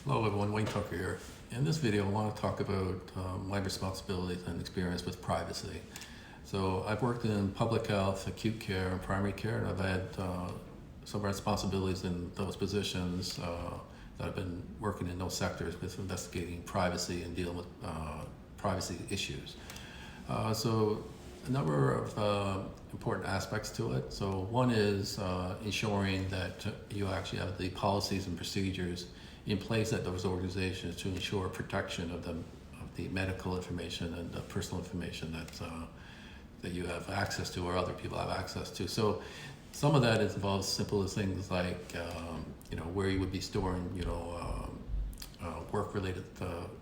Hello everyone, Wayne Tucker here. In this video I want to talk about my responsibilities and experience with privacy. So I've worked in public health, acute care, and primary care, and I've had some responsibilities in those positions that I've been working in those sectors with investigating privacy and dealing with privacy issues. So a number of important aspects to it. So one is ensuring that you actually have the policies and procedures in place at those organizations to ensure protection of the medical information and the personal information that you have access to or other people have access to. So some of that involves simple as things like where you would be storing work-related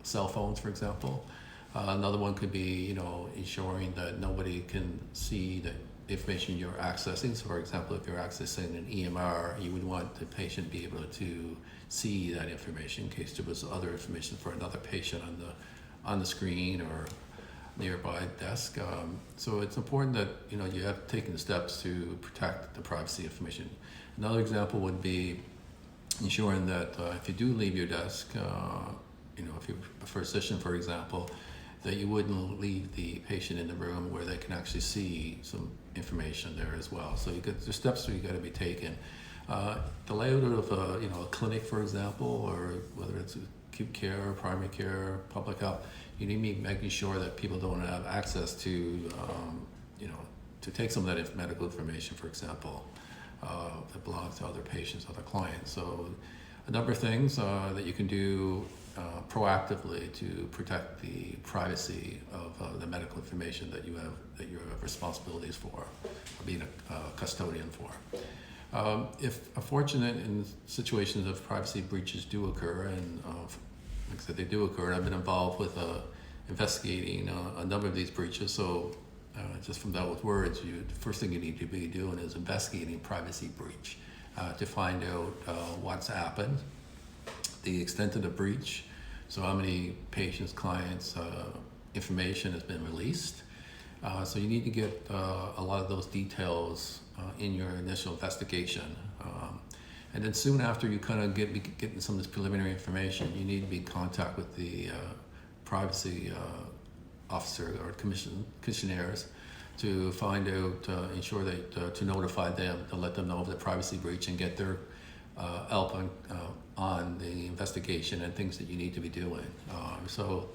cell phones, for example. Another one could be ensuring that nobody can see the information you're accessing. So for example, if you're accessing an EMR, you would want the patient to be able to see that information in case there was other information for another patient on the screen or nearby desk. So it's important that you have taken steps to protect the privacy information. Another example would be ensuring that if you do leave your desk, if you're a physician, for example, that you wouldn't leave the patient in the room where they can actually see some information there as well. So there's steps that you got to be taken. The layout of a clinic, for example, or whether it's acute care, primary care, public health, you need to be making sure that people don't have access to to take some of that medical information, for example, that belongs to other patients, other clients. So a number of things that you can do proactively to protect the privacy of the medical information that you have responsibilities for, being a custodian for. If unfortunate in situations of privacy breaches do occur, and like I said, they do occur, and I've been involved with investigating a number of these breaches. So just from those words, the first thing you need to be doing is investigating privacy breach to find out what's happened, the extent of the breach, so how many patients, clients, information has been released. So you need to get a lot of those details in your initial investigation. And then soon after you kind of getting some of this preliminary information, you need to be in contact with the privacy officer or commissioners to find out, ensure that to notify them, to let them know of the privacy breach and get their help on the investigation and things that you need to be doing. So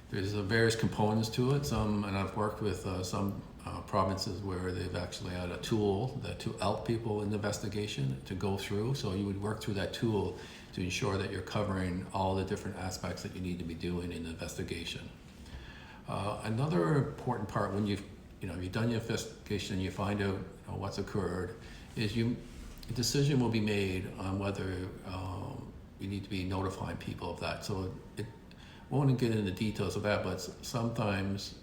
there's various components to it. And I've worked with some provinces where they've actually had a tool to help people in the investigation to go through. So you would work through that tool to ensure that you're covering all the different aspects that you need to be doing in the investigation. Another important part when you've done your investigation and you find out what's occurred is a decision will be made on whether you need to be notifying people of that. So I won't get into the details of that, but sometimes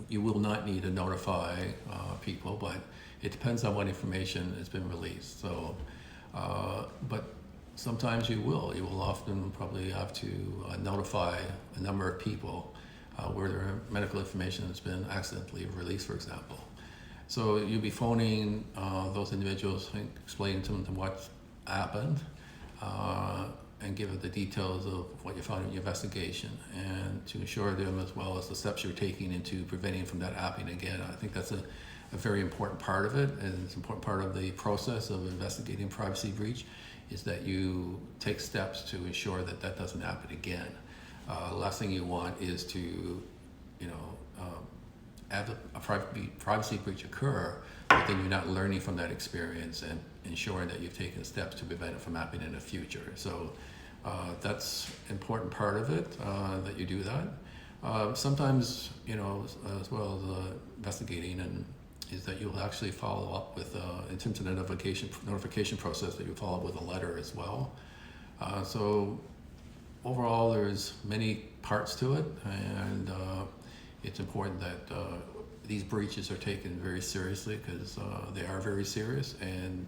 you will not need to notify people, but it depends on what information has been released. So, but sometimes you will. You will often probably have to notify a number of people where their medical information has been accidentally released, for example. So you'll be phoning those individuals and explaining to them what happened and give them the details of what you found in your investigation, and to assure them as well as the steps you're taking into preventing from that happening again. I think that's a very important part of it, and it's an important part of the process of investigating privacy breach is that you take steps to ensure that that doesn't happen again. The last thing you want is to have a privacy breach occur, but then you're not learning from that experience and ensuring that you've taken steps to prevent it from happening in the future. So that's an important part of it, that you do that. Sometimes, as well as investigating, is that you'll actually follow up with, in terms of the notification process, that you follow up with a letter as well. So overall, there's many parts to it, and it's important that these breaches are taken very seriously, because they are very serious, and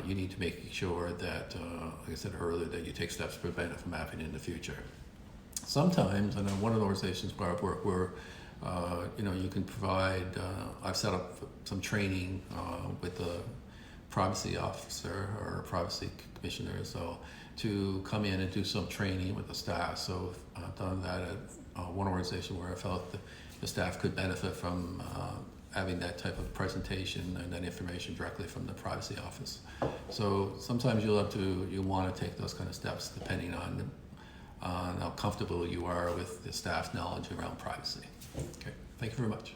you need to make sure that, like I said earlier, that you take steps to prevent it from happening in the future. Sometimes, and one of the organizations where I've worked, where you can provide, I've set up some training with the privacy officer or privacy commissioner, so to come in and do some training with the staff. So I've done that at one organization where I felt the staff could benefit from having that type of presentation and that information directly from the privacy office. So sometimes you'll want to take those kind of steps depending on how comfortable you are with the staff knowledge around privacy. Okay, thank you very much.